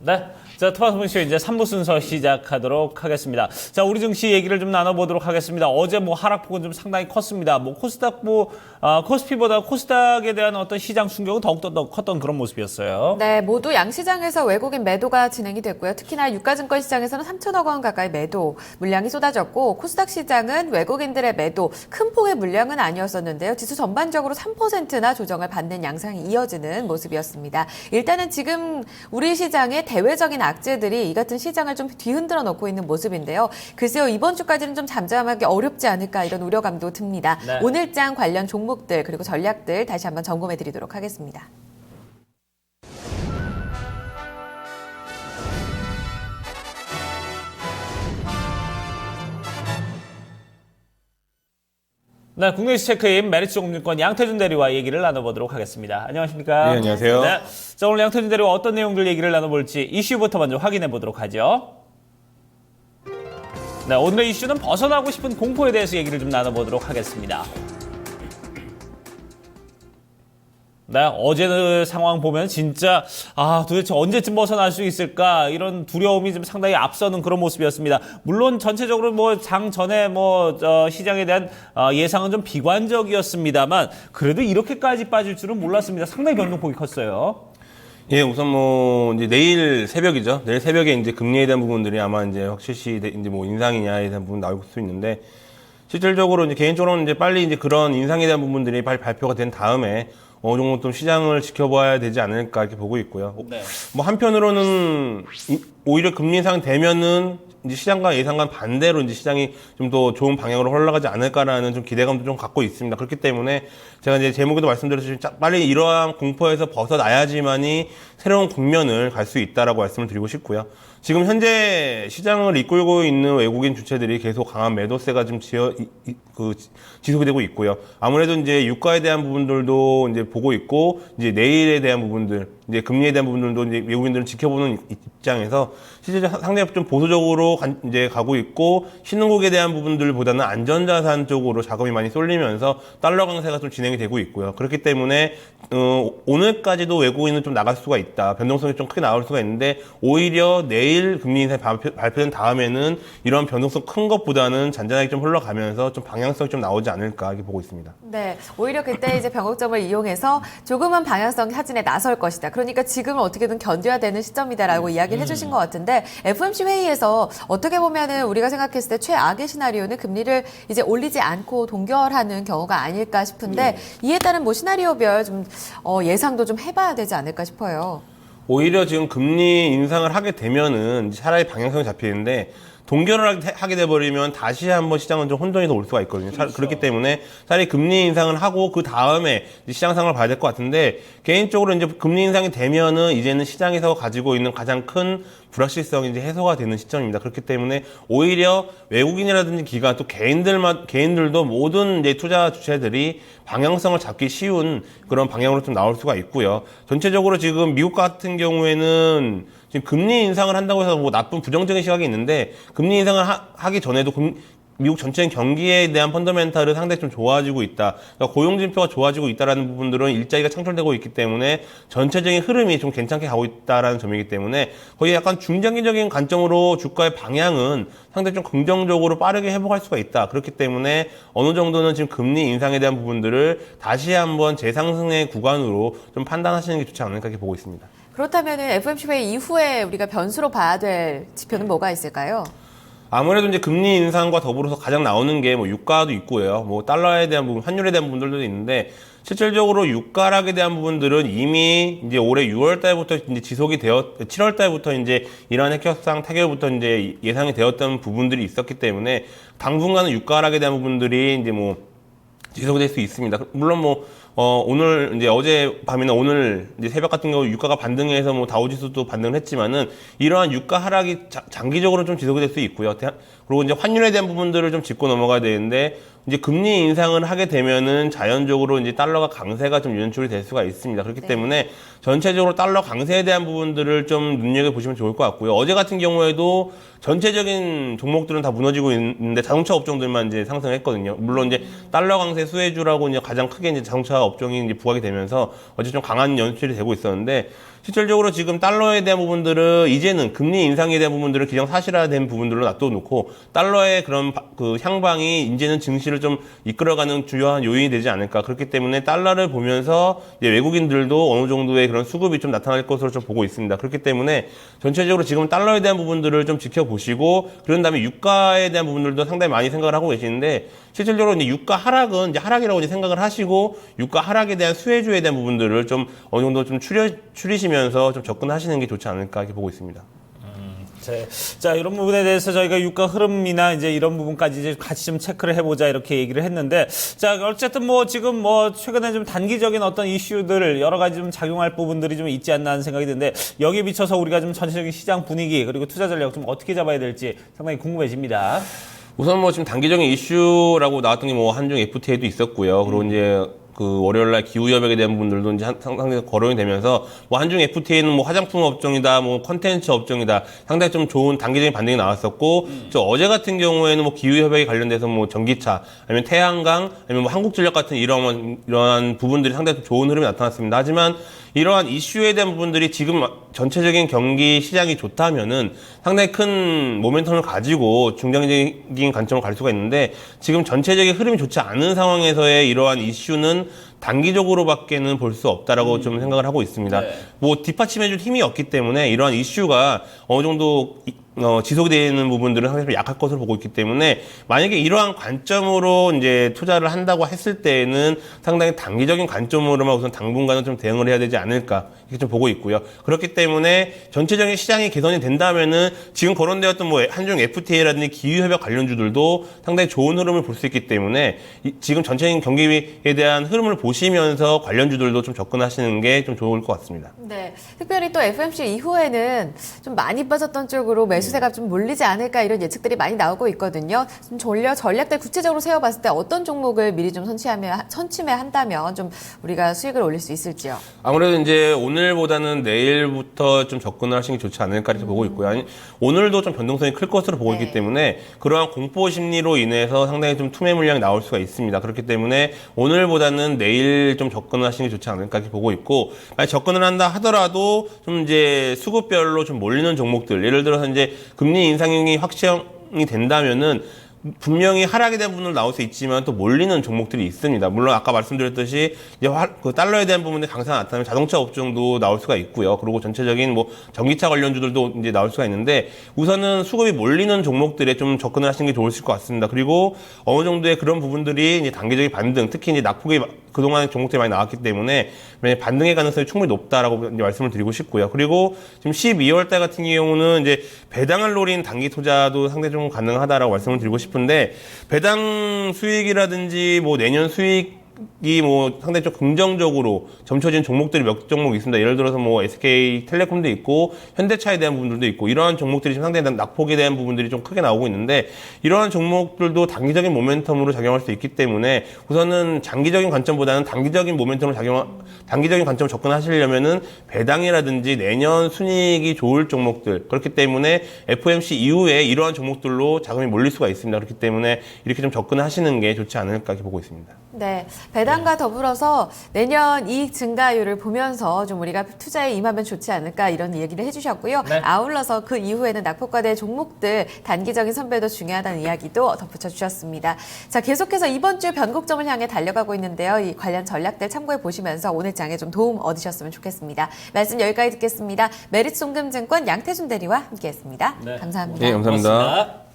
네. 자, 토마토쇼 이제 3부 순서 시작하도록 하겠습니다. 자, 우리 증시 얘기를 좀 나눠보도록 하겠습니다. 어제 뭐 하락폭은 좀 상당히 컸습니다. 뭐 코스닥 코스피보다 코스닥에 대한 어떤 시장 충격은 더욱더 더 컸던 그런 모습이었어요. 네, 모두 양시장에서 외국인 매도가 진행이 됐고요. 특히나 유가증권 시장에서는 3천억 원 가까이 매도 물량이 쏟아졌고 코스닥 시장은 외국인들의 매도 큰 폭의 물량은 아니었었는데요. 지수 전반적으로 3%나 조정을 받는 양상이 이어지는 모습이었습니다. 일단은 지금 우리 시장의 대외적인 악재들이 이 같은 시장을 좀 뒤흔들어 놓고 있는 모습인데요. 글쎄요, 이번 주까지는 좀 잠잠하기 어렵지 않을까 이런 우려감도 듭니다. 네. 오늘장 관련 종목들 그리고 전략들 다시 한번 점검해 드리도록 하겠습니다. 네, 국내시 체크인 메리츠증권 양태준 대리와 얘기를 나눠보도록 하겠습니다. 안녕하십니까? 네, 안녕하세요. 네, 자, 오늘 양태준 대리와 어떤 내용들 얘기를 나눠볼지 이슈부터 먼저 확인해 보도록 하죠. 네, 오늘의 이슈는 벗어나고 싶은 공포에 대해서 얘기를 좀 나눠보도록 하겠습니다. 네, 어제 그 상황 보면 진짜 도대체 언제쯤 벗어날 수 있을까 이런 두려움이 좀 상당히 앞서는 그런 모습이었습니다. 물론 전체적으로 뭐 장 전에 시장에 대한 예상은 좀 비관적이었습니다만 그래도 이렇게까지 빠질 줄은 몰랐습니다. 상당히 변동폭이 컸어요. 예, 우선 이제 내일 새벽이죠. 내일 새벽에 이제 금리에 대한 부분들이 아마 이제 확실시 이제 뭐 인상이냐에 대한 부분 나올 수 있는데 실질적으로 이제 개인적으로는 이제 빨리 이제 그런 인상에 대한 부분들이 빨리 발표가 된 다음에 어느 정도 좀 시장을 지켜봐야 되지 않을까 이렇게 보고 있고요. 네. 뭐 한편으로는 오히려 금리 인상 되면은 이제 시장과 예상과 반대로 이제 시장이 좀 더 좋은 방향으로 흘러가지 않을까라는 좀 기대감도 좀 갖고 있습니다. 그렇기 때문에 제가 이제 제목에도 말씀드렸듯이 빨리 이러한 공포에서 벗어나야지만이 새로운 국면을 갈 수 있다라고 말씀을 드리고 싶고요. 지금 현재 시장을 이끌고 있는 외국인 주체들이 계속 강한 매도세가 좀 지속이 되고 있고요. 아무래도 이제 유가에 대한 부분들도 이제 보고 있고, 이제 내일에 대한 부분들, 이제 금리에 대한 부분들도 이제 외국인들은 지켜보는 입장에서 실제 상당히 좀 보수적으로 이제 가고 있고, 신흥국에 대한 부분들보다는 안전자산 쪽으로 자금이 많이 쏠리면서 달러 강세가 좀 진행이 되고 있고요. 그렇기 때문에 오늘까지도 외국인은 좀 나갈 수가 있다. 변동성이 좀 크게 나올 수가 있는데 오히려 내일 금리 인상이 발표된 다음에는 이런 변동성 큰 것보다는 잔잔하게 좀 흘러가면서 좀 방향성이 좀 나오지 않을까 이렇게 보고 있습니다. 네, 오히려 그때 이제 변곡점을 이용해서 조금은 방향성 사진에 나설 것이다. 그러니까 지금은 어떻게든 견뎌야 되는 시점이다라고 이야기를 해주신 것 같은데 FOMC 회의에서 어떻게 보면은 우리가 생각했을 때 최악의 시나리오는 금리를 이제 올리지 않고 동결하는 경우가 아닐까 싶은데 이에 따른 뭐 시나리오별 좀 예상도 좀 해봐야 되지 않을까 싶어요. 오히려 지금 금리 인상을 하게 되면은 차라리 방향성이 잡히는데 동결을 하게 돼버리면 다시 한번 시장은 좀 혼돈이 올 수가 있거든요. 그렇죠. 그렇기 때문에 차라리 금리 인상을 하고 그 다음에 시장 상황을 봐야 될 것 같은데 개인적으로 이제 금리 인상이 되면은 이제는 시장에서 가지고 있는 가장 큰 불확실성이 이제 해소가 되는 시점입니다. 그렇기 때문에 오히려 외국인이라든지 기관 또 개인들도 모든 이제 투자 주체들이 방향성을 잡기 쉬운 그런 방향으로 좀 나올 수가 있고요. 전체적으로 지금 미국 같은 경우에는 지금 금리 인상을 한다고 해서 뭐 나쁜 부정적인 시각이 있는데 금리 인상을 하기 전에도 미국 전체적인 경기에 대한 펀더멘탈은 상당히 좀 좋아지고 있다. 그러니까 고용진표가 좋아지고 있다라는 부분들은 일자리가 창출되고 있기 때문에 전체적인 흐름이 좀 괜찮게 가고 있다라는 점이기 때문에 거의 약간 중장기적인 관점으로 주가의 방향은 상당히 좀 긍정적으로 빠르게 회복할 수가 있다. 그렇기 때문에 어느 정도는 지금 금리 인상에 대한 부분들을 다시 한번 재상승의 구간으로 좀 판단하시는 게 좋지 않을까 이렇게 보고 있습니다. 그렇다면 FOMC 회의 이후에 우리가 변수로 봐야 될 지표는 뭐가 있을까요? 아무래도 이제 금리 인상과 더불어서 가장 나오는 게 뭐 유가도 있고요. 뭐 달러에 대한 부분, 환율에 대한 부분들도 있는데 실질적으로 유가락에 대한 부분들은 이미 이제 올해 6월 달부터 이제 지속이 7월 달부터 이제 이러한 핵협상 타결부터 이제 예상이 되었던 부분들이 있었기 때문에 당분간은 유가락에 대한 부분들이 이제 뭐 지속될 수 있습니다. 물론 오늘 이제 어제 밤이나 오늘 이제 새벽 같은 경우 유가가 반등해서 뭐 다우지수도 반등을 했지만은 이러한 유가 하락이 장기적으로 좀 지속이 될 수 있고요. 그리고 이제 환율에 대한 부분들을 좀 짚고 넘어가야 되는데 이제 금리 인상을 하게 되면은 자연적으로 이제 달러가 강세가 좀 연출이 될 수가 있습니다. 그렇기 때문에 전체적으로 달러 강세에 대한 부분들을 좀 눈여겨보시면 좋을 것 같고요. 어제 같은 경우에도 전체적인 종목들은 다 무너지고 있는데 자동차 업종들만 이제 상승했거든요. 물론 이제 달러 강세 수혜주라고 이제 가장 크게 이제 자동차 업종이 이제 부각이 되면서 어제 좀 강한 연출이 되고 있었는데 실질적으로 지금 달러에 대한 부분들은 이제는 금리 인상에 대한 부분들은 기정사실화된 부분들로 놔둬놓고 달러의 그런 그 향방이 이제는 증시를 좀 이끌어가는 주요한 요인이 되지 않을까. 그렇기 때문에 달러를 보면서 이제 외국인들도 어느 정도의 그런 수급이 좀 나타날 것으로 좀 보고 있습니다. 그렇기 때문에 전체적으로 지금 달러에 대한 부분들을 좀 지켜보시고 그런 다음에 유가에 대한 부분들도 상당히 많이 생각을 하고 계시는데 실질적으로 이제 유가 하락은 이제 하락이라고 이제 생각을 하시고 유가 하락에 대한 수혜주에 대한 부분들을 좀 어느 정도 좀 추리시면서 좀 접근하시는 게 좋지 않을까 이렇게 보고 있습니다. 자, 이런 부분에 대해서 저희가 유가 흐름이나 이제 이런 부분까지 이제 같이 좀 체크를 해보자 이렇게 얘기를 했는데, 자, 어쨌든 뭐 지금 뭐 최근에 좀 단기적인 어떤 이슈들 여러 가지 좀 작용할 부분들이 좀 있지 않나 하는 생각이 드는데, 여기에 비춰서 우리가 좀 전체적인 시장 분위기 그리고 투자 전략 좀 어떻게 잡아야 될지 상당히 궁금해집니다. 우선 뭐 지금 단기적인 이슈라고 나왔던 게 뭐 한중 FTA도 있었고요. 그리고 이제 그 월요일날 기후협약에 대한 부분들도 이제 상당히 거론이 되면서 뭐 한중 FTA는 뭐 화장품 업종이다, 뭐 컨텐츠 업종이다, 상당히 좀 좋은 단기적인 반등이 나왔었고, 저 어제 같은 경우에는 뭐 기후협약에 관련돼서 뭐 전기차, 아니면 태양광, 아니면 뭐 한국전력 같은 이러한 부분들이 상당히 좀 좋은 흐름이 나타났습니다. 하지만 이러한 이슈에 대한 부분들이 지금 전체적인 경기 시장이 좋다면은 상당히 큰 모멘텀을 가지고 중장기적인 관점을 갈 수가 있는데 지금 전체적인 흐름이 좋지 않은 상황에서의 이러한 이슈는 단기적으로밖에는 볼 수 없다라고 좀 생각을 하고 있습니다. 네. 뭐 뒷받침해줄 힘이 없기 때문에 이러한 이슈가 어느 정도 지속이 되는 부분들은 상당히 좀 약할 것으로 보고 있기 때문에 만약에 이러한 관점으로 이제 투자를 한다고 했을 때에는 상당히 단기적인 관점으로만 우선 당분간은 좀 대응을 해야 되지 않을까 이렇게 좀 보고 있고요. 그렇기 때문에 전체적인 시장이 개선이 된다면은 지금 거론되었던 뭐 한중 FTA라든지 기후협약 관련주들도 상당히 좋은 흐름을 볼 수 있기 때문에 지금 전체적인 경기에 대한 흐름을 보시면서 관련주들도 좀 접근하시는 게 좀 좋을 것 같습니다. 네. 특별히 또 FMC 이후에는 좀 많이 빠졌던 쪽으로 매수세가 좀 몰리지 않을까 이런 예측들이 많이 나오고 있거든요. 좀 전략들 구체적으로 세워봤을 때 어떤 종목을 미리 좀 선취매한다면 좀 우리가 수익을 올릴 수 있을지요? 아무래도 이제 오늘보다는 내일부터 좀 접근을 하시는 게 좋지 않을까 이렇게 보고 있고요. 아니, 오늘도 좀 변동성이 클 것으로 보고 있기 때문에 그러한 공포 심리로 인해서 상당히 좀 투매 물량이 나올 수가 있습니다. 그렇기 때문에 오늘보다는 내일 좀 접근을 하시는 게 좋지 않을까 이렇게 보고 있고, 만약 접근을 한다 하더라도 좀 이제 수급별로 좀 몰리는 종목들, 예를 들어서 이제 금리 인상이 확정이 된다면은 분명히 하락에 대한 부분은 나올 수 있지만 또 몰리는 종목들이 있습니다. 물론 아까 말씀드렸듯이 이제 그 달러에 대한 부분에 강세가 나타나면 자동차 업종도 나올 수가 있고요. 그리고 전체적인 뭐 전기차 관련주들도 이제 나올 수가 있는데 우선은 수급이 몰리는 종목들에 좀 접근을 하시는 게 좋으실 것 같습니다. 그리고 어느 정도의 그런 부분들이 이제 단기적인 반등, 특히 이제 낙폭이 그동안 종목들이 많이 나왔기 때문에 반등의 가능성이 충분히 높다라고 이제 말씀을 드리고 싶고요. 그리고 지금 12월 달 같은 경우는 이제 배당을 노린 단기 투자도 상당히 좀 가능하다라고 말씀을 드리고 싶은데 배당 수익이라든지 뭐 내년 수익이 뭐 상당히 좀 긍정적으로 점쳐진 종목들이 몇 종목 있습니다. 예를 들어서 뭐 SK텔레콤도 있고 현대차에 대한 부분들도 있고 이러한 종목들이 지금 상당히 낙폭에 대한 부분들이 좀 크게 나오고 있는데 이러한 종목들도 단기적인 모멘텀으로 작용할 수 있기 때문에 우선은 장기적인 관점보다는 단기적인 관점을 접근하시려면은 배당이라든지 내년 순이익이 좋을 종목들, 그렇기 때문에 FOMC 이후에 이러한 종목들로 자금이 몰릴 수가 있습니다. 그렇기 때문에 이렇게 좀 접근하시는 게 좋지 않을까 이렇게 보고 있습니다. 네, 배당과 더불어서 내년 이익 증가율을 보면서 좀 우리가 투자에 임하면 좋지 않을까 이런 얘기를 해주셨고요. 네. 아울러서 그 이후에는 낙폭과대 종목들 단기적인 선별도 중요하다는 이야기도 덧붙여 주셨습니다. 자, 계속해서 이번 주 변곡점을 향해 달려가고 있는데요. 이 관련 전략들 참고해 보시면서 오늘 장에 좀 도움 얻으셨으면 좋겠습니다. 말씀 여기까지 듣겠습니다. 메리츠송금증권 양태준 대리와 함께했습니다. 네. 감사합니다. 네, 감사합니다. 고맙습니다.